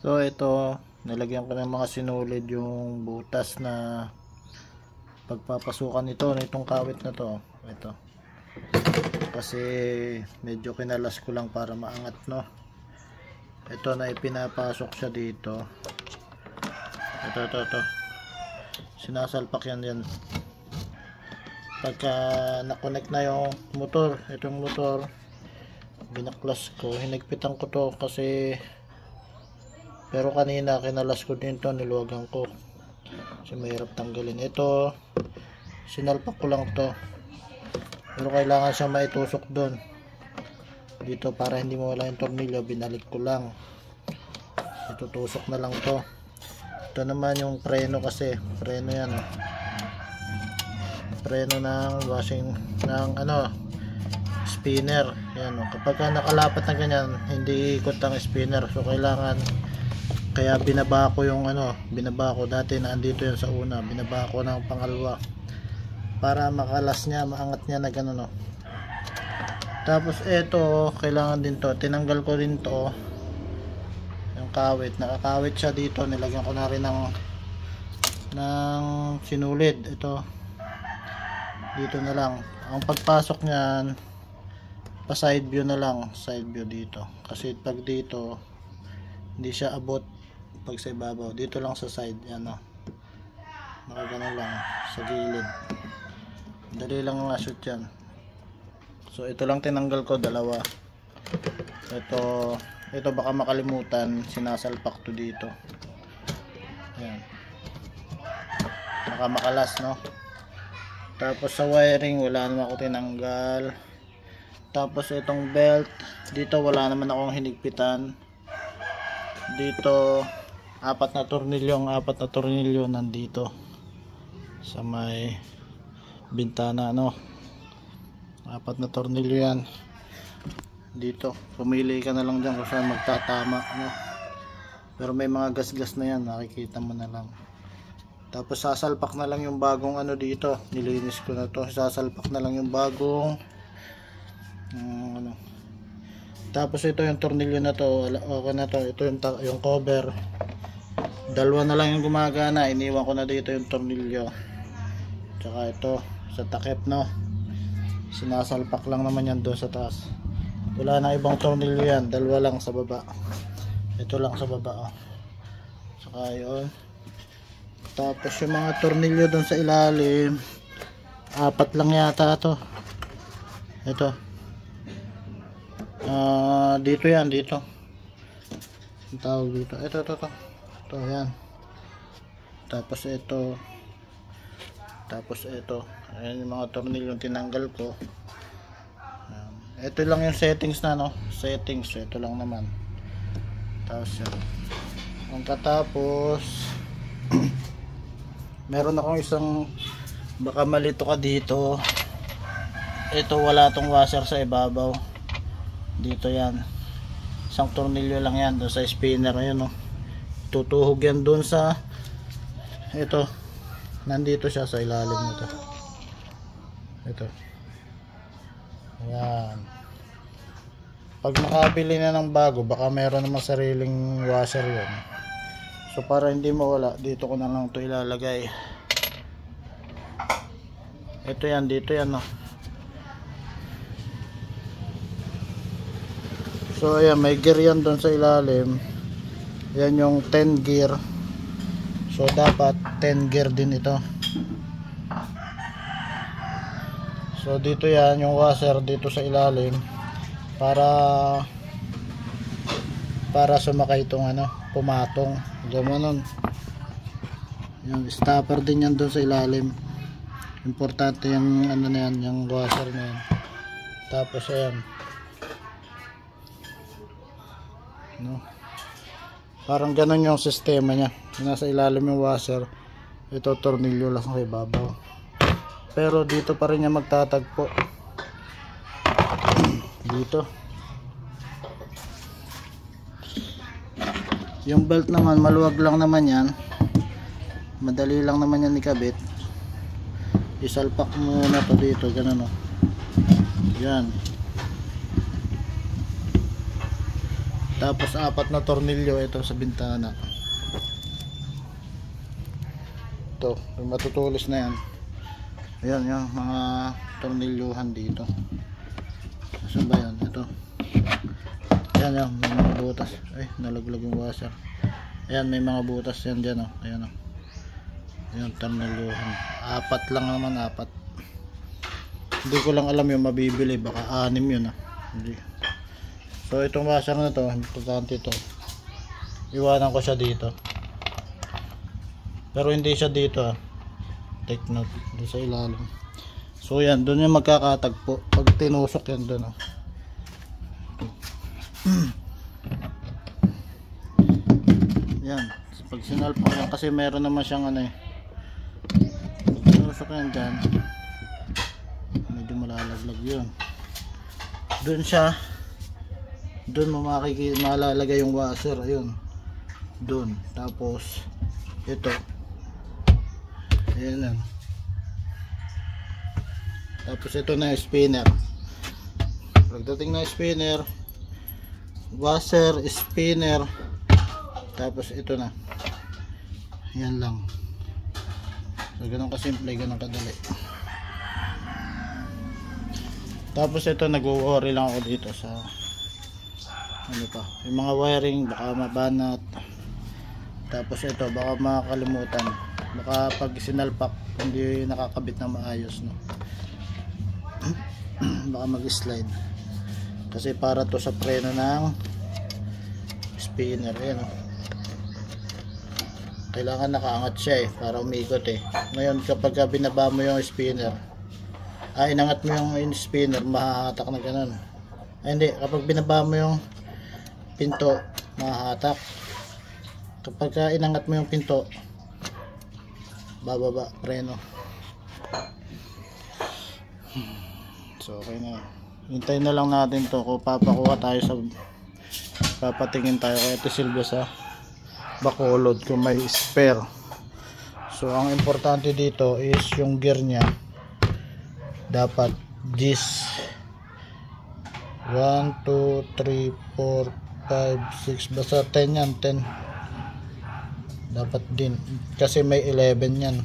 So ito, nilagyan ko ng mga sinulid yung butas na pagpapasukan nito nitong kawit na to. Ito. Kasi medyo kinalas ko lang para maangat, no. Ito na ipinapasok siya dito. Ito. Sinasalpak yan. Pagka na-connect na yung motor, itong motor, binaklas ko, hinigpitan ko to kasi pero kanina kinalas ko din to, niluwagan ko kasi mahirap tanggalin. Ito sinalpak ko lang to, pero kailangan siya maitusok doon dito para hindi mawala yung tornilyo. Binalik ko lang, itutusok na lang to. Ito naman yung preno, kasi preno yan, preno ng washing ng spinner yan. Kapag nakalapat na ganyan, hindi ikot ang spinner, so kailangan, kaya binaba ko yung binaba ko dati na andito yan sa una, binaba ko ng pangalawa para makalas niya, maangat niya na gano'n, Tapos eto, kailangan din to, tinanggal ko rin to, yung kawit, nakakawit siya dito, nilagyan ko na rin ng sinulid. Ito dito na lang ang pagpasok niyan, pa side view na lang, side view dito, kasi pag dito hindi siya abot pag sa ibabaw. Dito lang sa side yan, nakagano lang sa gilid, dali lang ma-shoot yan. So ito lang tinanggal ko, dalawa. Ito baka makalimutan, sinasalpak to dito, yan, baka makalas, no. Tapos sa wiring wala naman ako tinanggal. Tapos itong belt dito wala naman akong hinigpitan. Dito apat na tornilyo nandito sa may bintana, apat na tornilyo yan dito. Pumili ka na lang dyan kung saan magtatama, pero may mga gasgas na yan, nakikita mo na lang. Tapos sasalpak na lang yung bagong dito, nilinis ko na to, sasalpak na lang yung bagong Tapos ito yung tornilyo na to, okay na to. Ito yung cover, dalawa na lang yung gumagana, iniwan ko na dito yung tornilyo. Tsaka ito sa takip, sinasalpak lang naman yan doon sa taas, wala na ibang tornilyo yan, dalawa lang sa baba, ito lang sa baba, saka yun. Tapos yung mga tornilyo doon sa ilalim, apat lang yata to. Ito dito yan, dito ang tawag dito, ito yan. Tapos ito ayan yung mga tornilyo tinanggal ko. Ito lang yung settings na, settings, ito lang naman. Tapos yan ang katapos. Meron akong isang, baka malito ka dito, ito wala tong washer sa ibabaw dito, yan isang tornilyo lang yan doon sa spinner. Ayun, tutuhog yan doon sa ito, nandito siya sa ilalim nito. Ito yan, pag makabili na ng bago baka meron namang sariling washer yun. So para hindi mawala, dito ko na lang ito ilalagay. Ito yan, dito yan, So ayan, may gear yan doon sa ilalim. Yan yung 10 gear. So dapat 10 gear din ito. So dito yan yung washer dito sa ilalim para sumakay itong pumatong, ganoon. Yung stopper din yan doon sa ilalim. Importante yung na yan, yung washer na yan. Tapos ayan, parang ganun yung sistema nya, nasa ilalim yung washer, ito tornilyo lang sa ibabaw, pero dito pa rin niya magtatagpo dito. Yung belt naman maluwag lang naman yan, madali lang naman yan ikabit. Isalpak muna to dito, ganun, yan. Tapos 4 na tornilyo ito sa bintana. Ito, yung matutulis na yan. Ayan yung mga tornilyuhan dito. Saan ba yan? Ito. Ayan yung may mga butas. Ay, nalaglag yung washer. Ayan, may mga butas yan dyan. Oh. Ayan o. Ayan, tornilyuhan. 4 lang naman, 4. Hindi ko lang alam yung mabibili. Baka 6 yun. Hindi. So, itong washer na to, importante ito. Iwanan ko siya dito. Pero hindi siya dito. Take note. Dito sa ilalim. So, yan. Doon yung magkakatagpo. Pag tinusok yan doon. Yan. Pag sinalpak yan. Kasi meron naman siyang ano eh. Tinusok yan dyan. Medyo malalaglag yun. Doon siya. Doon mo malalagay yung washer. Ayun. Doon. Tapos ito. Ayan lang. Tapos ito na yung spinner. Pagdating na yung spinner, washer, spinner, tapos ito na. Yan lang. So ganun kasimple, ganun kadali. Tapos ito, nag-worry lang ako dito sa ano pa, yung mga wiring baka mabanat. Tapos ito, baka makakalimutan, baka pag sinalpak hindi nakakabit na maayos, no? Baka mag-slide kasi para to sa preno ng spinner. Ayan, no? Kailangan nakaangat siya eh, para umikot eh. Ngayon kapag binaba mo yung spinner, inangat mo yung spinner, mahahatak na ganun. Hindi, kapag binaba mo yung pinto, mahahatak. Kapag inangat mo yung pinto, bababa, preno. So okay na. Hintayin na lang natin to. Kung papakuha tayo sa, papatingin tayo kay Ate Silvia sa Bacolod kung may spare. So ang importante dito is yung gear nya dapat this 1, 2, 3, 4, 5, 6, basta 10 yan, 10 dapat din kasi may 11 yan.